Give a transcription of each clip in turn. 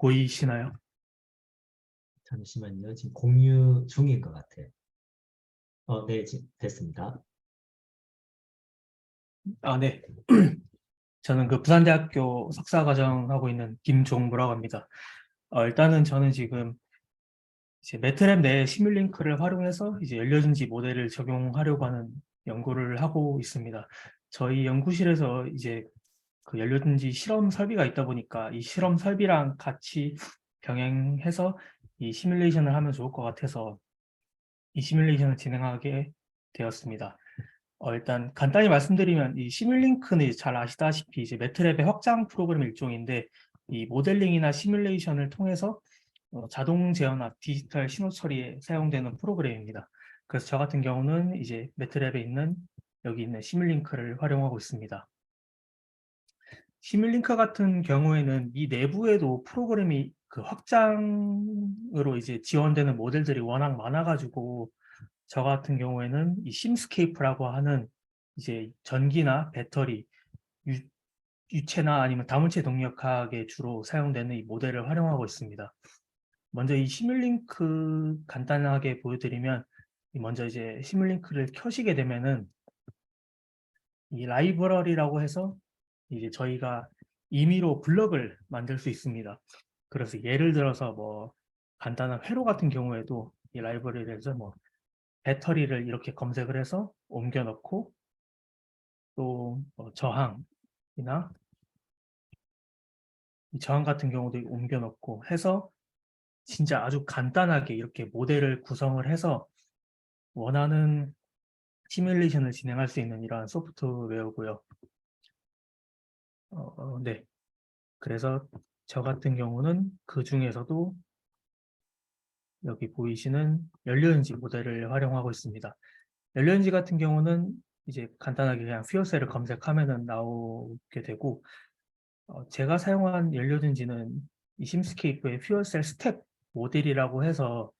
보이시나요? 잠시만요. 지금 공유 중인 것 같아요. 네, 지금 됐습니다. 아, 네. 저는 그 부산대학교 석사과정 하고 있는 김종무라고 합니다. 일단은 저는 지금 이제 매트랩 내 시뮬링크를 활용해서 이제 연료전지 모델을 적용하려고 하는 연구를 하고 있습니다. 저희 연구실에서 이제 그 연료전지 실험 설비가 있다 보니까 이 실험 설비랑 같이 병행해서 이 시뮬레이션을 하면 좋을 것 같아서 이 시뮬레이션을 진행하게 되었습니다. 일단 간단히 말씀드리면 이 시뮬링크는 이제 잘 아시다시피 이제 매트랩의 확장 프로그램 일종인데 이 모델링이나 시뮬레이션을 통해서 자동 재현합, 디지털 신호 처리에 사용되는 프로그램입니다. 그래서 저 같은 경우는 이제 매트랩에 있는 여기 있는 시뮬링크를 활용하고 있습니다. 시뮬링크 같은 경우에는 이 내부에도 프로그램이 그 확장으로 이제 지원되는 모델들이 워낙 많아가지고 저 같은 경우에는 이 심스케이프라고 하는 이제 전기나 배터리, 유, 유체나 아니면 다물체 동력학에 주로 사용되는 이 모델을 활용하고 있습니다. 먼저 이 시뮬링크 간단하게 보여드리면 먼저 이제 시뮬링크를 켜시게 되면은 이 라이브러리라고 해서 이제 저희가 임의로 블럭을 만들 수 있습니다. 그래서 예를 들어서 뭐 간단한 회로 같은 경우에도 이 라이브러리에서 뭐 배터리를 이렇게 검색을 해서 옮겨 넣고 또뭐 저항이나 이 저항 같은 경우도 옮겨 넣고 해서 진짜 아주 간단하게 이렇게 모델을 구성을 해서 원하는 시뮬레이션을 진행할 수 있는 이러한 소프트웨어고요. 네. 그래서 저 같은 경우는 그 중에서도 여기 보이시는 연료전지 모델을 활용하고 있습니다. 연료전지 같은 경우는 이제 간단하게 그냥 퓨어셀을 검색하면은 나오게 되고 제가 사용한 연료전지는 이 심스케이프의 퓨어셀 스택 모델이라고 해서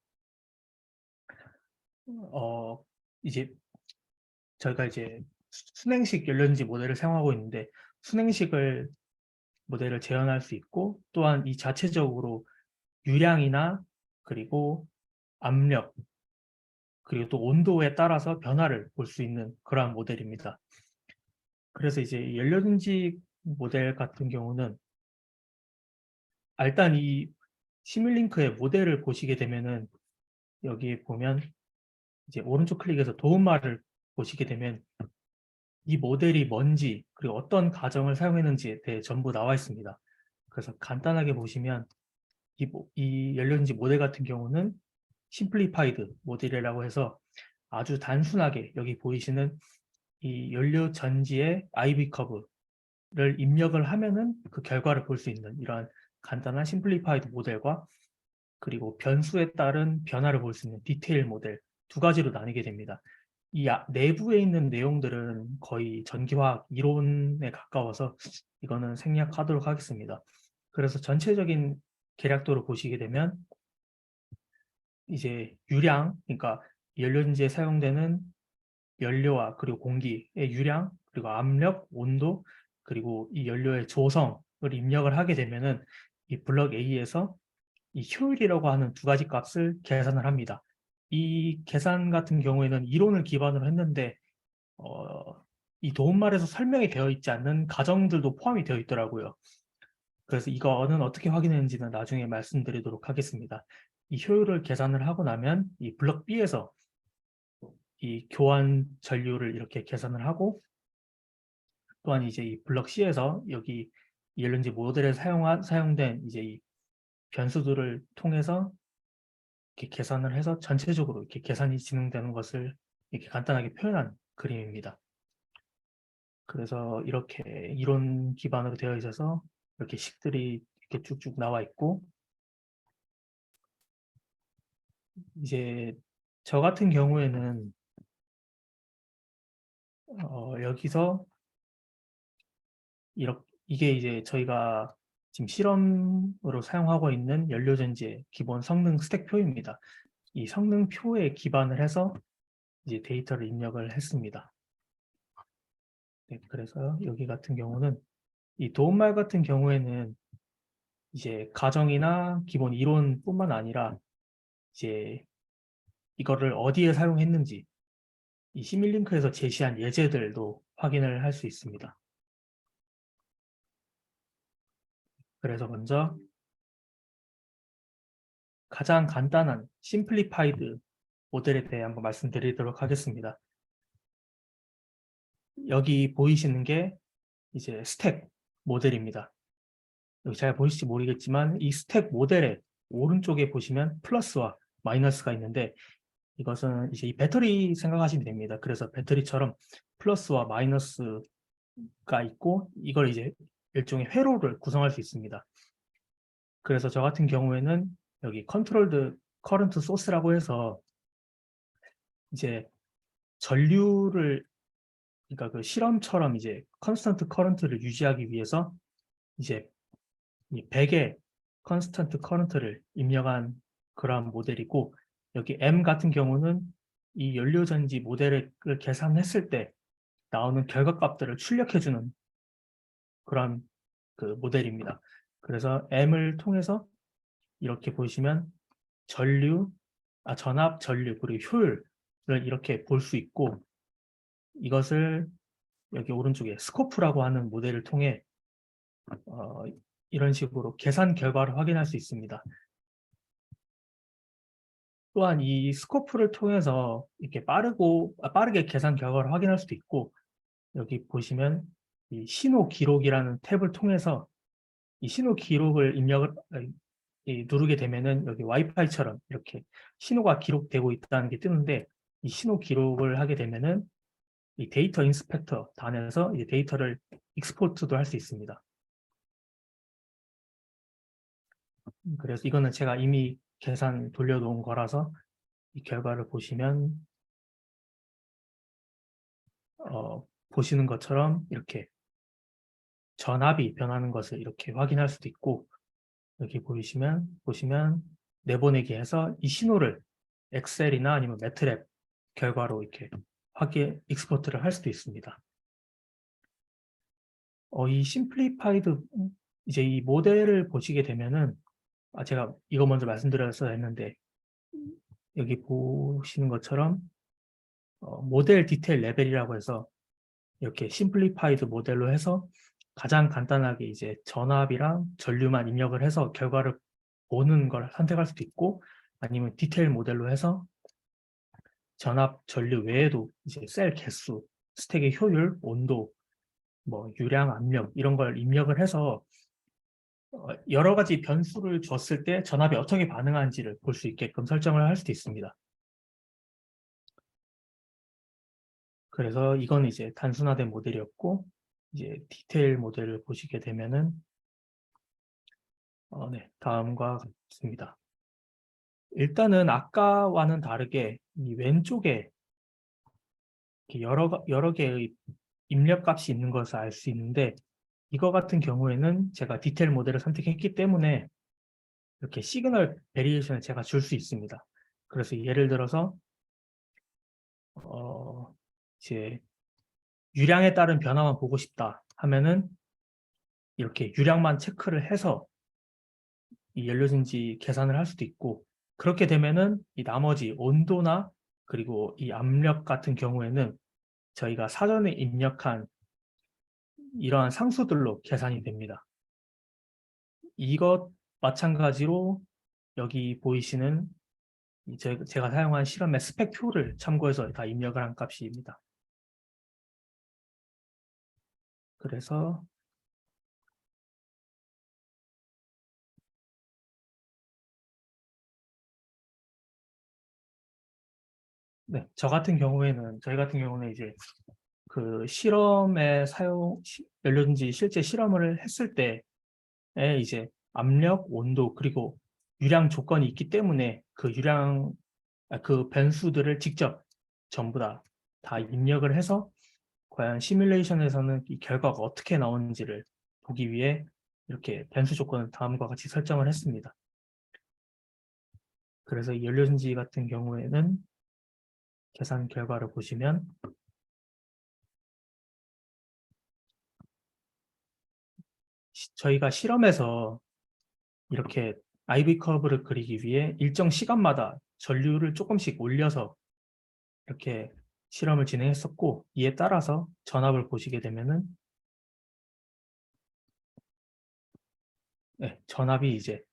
어 이제 저희가 이제 순행식 연료전지 모델을 사용하고 있는데 순행식을 모델을 재현할 수 있고 또한 이 자체적으로 유량이나 그리고 압력 그리고 또 온도에 따라서 변화를 볼 수 있는 그러한 모델입니다. 그래서 이제 연료전지 모델 같은 경우는 일단 이 시뮬링크의 모델을 보시게 되면은 여기 보면 이제 오른쪽 클릭해서 도움말을 보시게 되면 이 모델이 뭔지 그리고 어떤 가정을 사용했는지에 대해 전부 나와 있습니다. 그래서 간단하게 보시면 이 연료전지 모델 같은 경우는 심플리파이드 모델이라고 해서 아주 단순하게 여기 보이시는 이 연료 전지의 IV 커브를 입력을 하면은 그 결과를 볼 수 있는 이러한 간단한 심플리파이드 모델과 그리고 변수에 따른 변화를 볼 수 있는 디테일 모델 두 가지로 나뉘게 됩니다. 이 내부에 있는 내용들은 거의 전기화학 이론에 가까워서 이거는 생략하도록 하겠습니다. 그래서 전체적인 계략도를 보시게 되면 이제 유량, 그러니까 연료전지에 사용되는 연료와 그리고 공기의 유량, 그리고 압력, 온도, 그리고 이 연료의 조성을 입력을 하게 되면은 이 블럭 A에서 이 효율이라고 하는 두 가지 값을 계산을 합니다. 이 계산 같은 경우에는 이론을 기반으로 했는데 어, 이 도움말에서 설명이 되어 있지 않는 가정들도 포함이 되어 있더라고요. 그래서 이거는 어떻게 확인했는지는 나중에 말씀드리도록 하겠습니다. 이 효율을 계산을 하고 나면 이 블럭 B에서 이 교환 전류를 이렇게 계산을 하고 또한 이제 이 블럭 C에서 여기 연료전지 모델에 사용된 이제 이 변수들을 통해서 이렇게 계산을 해서 전체적으로 이렇게 계산이 진행되는 것을 이렇게 간단하게 표현한 그림입니다. 그래서 이렇게 이론 기반으로 되어 있어서 이렇게 식들이 이렇게 쭉쭉 나와 있고 이제 저 같은 경우에는 여기서 이게 이제 저희가 지금 실험으로 사용하고 있는 연료전지의 기본 성능 스택표입니다. 이 성능표에 기반을 해서 이제 데이터를 입력을 했습니다. 네, 그래서 여기 같은 경우는 이 도움말 같은 경우에는 이제 가정이나 기본 이론뿐만 아니라 이제 이거를 어디에 사용했는지 이 시뮬링크에서 제시한 예제들도 확인을 할 수 있습니다. 그래서 먼저 가장 간단한 심플리파이드 모델에 대해 한번 말씀드리도록 하겠습니다. 여기 보이시는 게 이제 스택 모델입니다. 여기 잘 보이실지 모르겠지만 이 스택 모델의 오른쪽에 보시면 플러스와 마이너스가 있는데 이것은 이제 이 배터리 생각하시면 됩니다. 그래서 배터리처럼 플러스와 마이너스가 있고 이걸 이제 일종의 회로를 구성할 수 있습니다. 그래서 저 같은 경우에는 여기 컨트롤드 커런트 소스라고 해서 이제 전류를 그러니까 그 실험처럼 이제 컨스턴트 커런트를 유지하기 위해서 이제 이 100의 컨스턴트 커런트를 입력한 그러한 모델이고 여기 M 같은 경우는 이 연료전지 모델을 계산했을 때 나오는 결과값들을 출력해주는 그런 그 모델입니다. 그래서 M을 통해서 이렇게 보시면 전압, 전류, 그리고 효율을 이렇게 볼 수 있고 이것을 여기 오른쪽에 스코프라고 하는 모델을 통해 이런 식으로 계산 결과를 확인할 수 있습니다. 또한 이 스코프를 통해서 이렇게 빠르게 계산 결과를 확인할 수도 있고 여기 보시면 이 신호 기록이라는 탭을 통해서 이 신호 기록을 누르게 되면은 여기 와이파이처럼 이렇게 신호가 기록되고 있다는 게 뜨는데 이 신호 기록을 하게 되면은 이 데이터 인스펙터 단에서 이제 데이터를 익스포트도 할 수 있습니다. 그래서 이거는 제가 이미 계산 돌려놓은 거라서 이 결과를 보시면 보시는 것처럼 이렇게 전압이 변하는 것을 이렇게 확인할 수도 있고 여기 보시면 내보내기해서 이 신호를 엑셀이나 아니면 매트랩 결과로 이렇게 익스포트를 할 수도 있습니다. 이 심플리파이드 이제 이 모델을 보시게 되면은 제가 이거 먼저 말씀드려서 했는데 여기 보시는 것처럼 모델 디테일 레벨이라고 해서 이렇게 심플리파이드 모델로 해서 가장 간단하게 이제 전압이랑 전류만 입력을 해서 결과를 보는 걸 선택할 수도 있고 아니면 디테일 모델로 해서 전압, 전류 외에도 이제 셀 개수, 스택의 효율, 온도, 뭐 유량, 압력 이런 걸 입력을 해서 여러 가지 변수를 줬을 때 전압이 어떻게 반응하는지를 볼 수 있게끔 설정을 할 수도 있습니다. 그래서 이건 이제 단순화된 모델이었고 이제 디테일 모델을 보시게 되면은 네, 다음과 같습니다. 일단은 아까와는 다르게 이 왼쪽에 이렇게 여러 개의 입력 값이 있는 것을 알 수 있는데 이거 같은 경우에는 제가 디테일 모델을 선택했기 때문에 이렇게 시그널 베리에이션을 제가 줄 수 있습니다. 그래서 예를 들어서 이제 유량에 따른 변화만 보고 싶다 하면은 이렇게 유량만 체크를 해서 이 연료진지 계산을 할 수도 있고 그렇게 되면은 이 나머지 온도나 그리고 이 압력 같은 경우에는 저희가 사전에 입력한 이러한 상수들로 계산이 됩니다. 이것 마찬가지로 여기 보이시는 제가 사용한 실험의 스펙표를 참고해서 다 입력을 한 값입니다. 그래서 네, 저희 같은 경우는 이제 그 연료든지 실제 실험을 했을 때에 이제 압력, 온도, 그리고 유량 조건이 있기 때문에 그 변수들을 직접 전부 다 입력을 해서 과연 시뮬레이션에서는 이 결과가 어떻게 나오는지를 보기 위해 이렇게 변수 조건을 다음과 같이 설정을 했습니다. 그래서 이 연료전지 같은 경우에는 계산 결과를 보시면 저희가 실험에서 이렇게 IV 커브를 그리기 위해 일정 시간마다 전류를 조금씩 올려서 이렇게 실험을 진행했었고, 이에 따라서 전압을 보시게 되면은 전압이 이제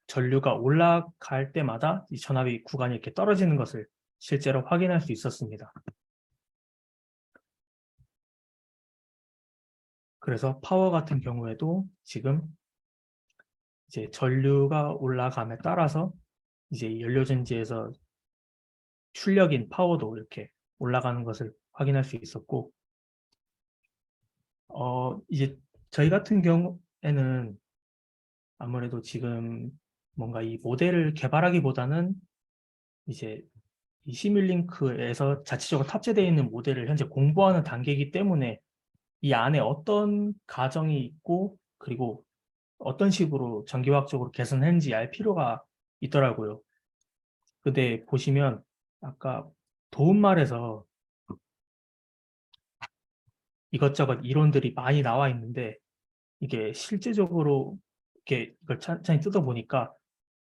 전류가 올라갈 때마다 이 전압이 구간이 이렇게 떨어지는 것을 실제로 확인할 수 있었습니다. 그래서 파워 같은 경우에도 지금 이제 전류가 올라감에 따라서 이제 연료전지에서 출력인 파워도 이렇게 올라가는 것을 확인할 수 있었고, 이제 저희 같은 경우에는 아무래도 지금 뭔가 이 모델을 개발하기보다는 이제 이 시뮬링크에서 자체적으로 탑재되어 있는 모델을 현재 공부하는 단계이기 때문에 이 안에 어떤 가정이 있고 그리고 어떤 식으로 전기화학적으로 개선했는지 알 필요가 있더라고요. 근데 보시면 아까 도움말에서 이것저것 이론들이 많이 나와 있는데 이게 실제적으로 이렇게 이걸 찬찬히 뜯어보니까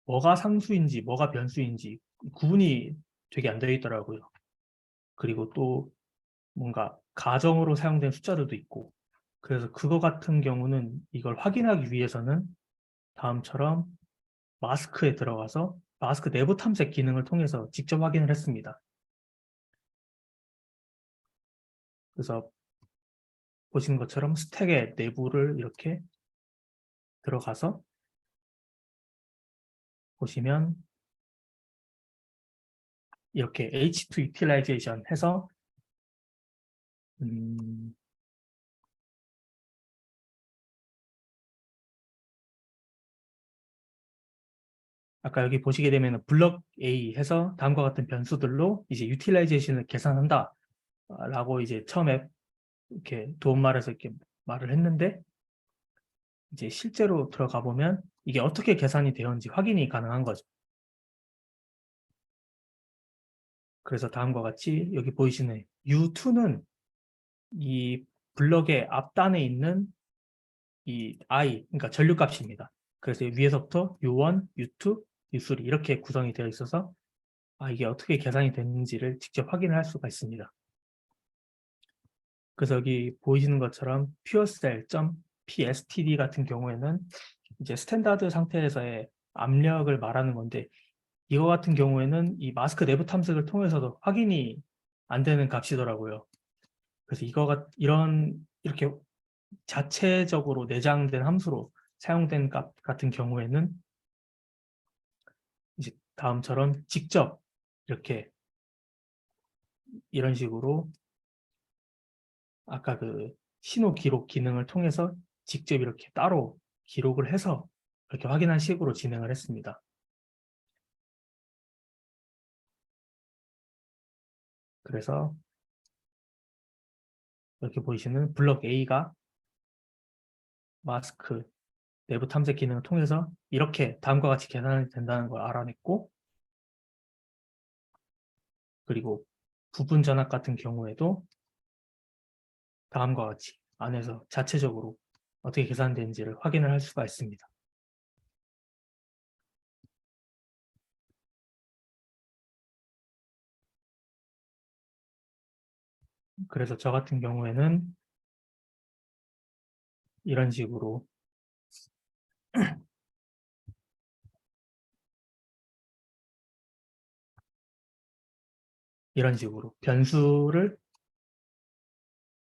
뭐가 상수인지 뭐가 변수인지 구분이 되게 안 되어 있더라고요. 그리고 또 뭔가 가정으로 사용된 숫자들도 있고, 그래서 그거 같은 경우는 이걸 확인하기 위해서는 다음처럼 마스크에 들어가서 마스크 내부 탐색 기능을 통해서 직접 확인을 했습니다. 그래서 보시는 것처럼 스택의 내부를 이렇게 들어가서 보시면 이렇게 H2 utilization 해서 아까 여기 보시게 되면 블럭 A 해서 다음과 같은 변수들로 이제 utilization을 계산한다 라고 이제 처음에 이렇게 도움말에서 이렇게 말을 했는데, 이제 실제로 들어가 보면 이게 어떻게 계산이 되었는지 확인이 가능한 거죠. 그래서 다음과 같이 여기 보이시는 U2는 이 블럭의 앞단에 있는 이 I, 그러니까 전류값입니다. 그래서 위에서부터 U1, U2, U3 이렇게 구성이 되어 있어서 이게 어떻게 계산이 됐는지를 직접 확인을 할 수가 있습니다. 그래서 여기 보이시는 것처럼 PureCell.pstd 같은 경우에는 이제 스탠다드 상태에서의 압력을 말하는 건데, 이거 같은 경우에는 이 마스크 내부 탐색을 통해서도 확인이 안 되는 값이더라고요. 그래서 이렇게 자체적으로 내장된 함수로 사용된 값 같은 경우에는 이제 다음처럼 직접 이렇게 이런 식으로 아까 그 신호 기록 기능을 통해서 직접 이렇게 따로 기록을 해서 이렇게 확인한 식으로 진행을 했습니다. 그래서 이렇게 보이시는 블럭 A가 마스크 내부 탐색 기능을 통해서 이렇게 다음과 같이 계산이 된다는 걸 알아냈고, 그리고 부분 전압 같은 경우에도 다음과 같이 안에서 자체적으로 어떻게 계산되는지를 확인을 할 수가 있습니다. 그래서 저 같은 경우에는 이런 식으로 변수를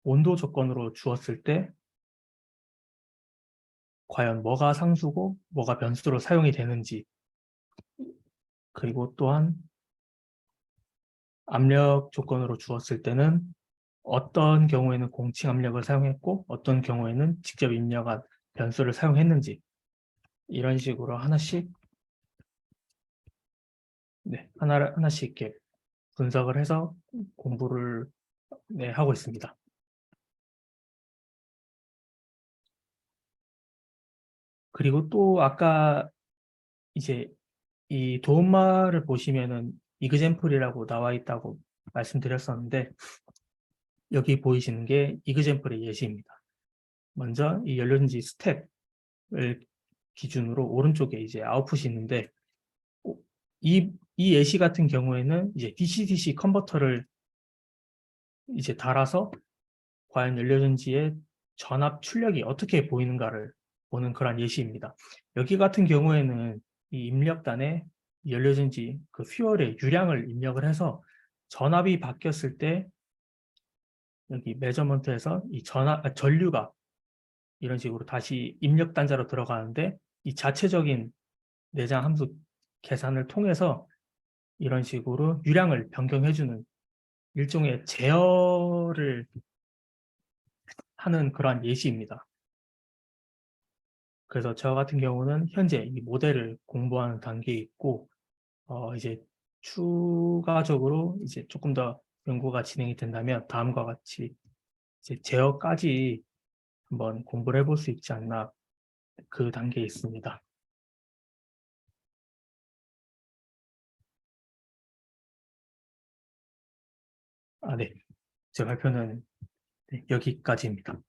온도 조건으로 주었을 때 과연 뭐가 상수고 뭐가 변수로 사용이 되는지, 그리고 또한 압력 조건으로 주었을 때는 어떤 경우에는 공칭 압력을 사용했고 어떤 경우에는 직접 입력한 변수를 사용했는지, 이런 식으로 하나씩 하나씩 이렇게 분석을 해서 공부를 하고 있습니다. 그리고 또 아까 이제 이 도움말을 보시면은 이그젠플이라고 나와 있다고 말씀드렸었는데, 여기 보이시는 게 이그젠플의 예시입니다. 먼저 이 연료전지 스택을 기준으로 오른쪽에 이제 아웃풋이 있는데 이 예시 같은 경우에는 이제 DC-DC 컨버터를 이제 달아서 과연 연료전지의 전압 출력이 어떻게 보이는가를 보는 그런 예시입니다. 여기 같은 경우에는 이 입력단에 연료전지 그 퓨얼의 유량을 입력을 해서 전압이 바뀌었을 때 여기 매저먼트에서 이 전류가 이런 식으로 다시 입력 단자로 들어가는데 이 자체적인 내장 함수 계산을 통해서 이런 식으로 유량을 변경해주는 일종의 제어를 하는 그러한 예시입니다. 그래서 저 같은 경우는 현재 이 모델을 공부하는 단계에 있고, 이제 추가적으로 이제 조금 더 연구가 진행이 된다면 다음과 같이 이제 제어까지 한번 공부를 해볼 수 있지 않나 그 단계에 있습니다. 네. 제 발표는 네, 여기까지입니다.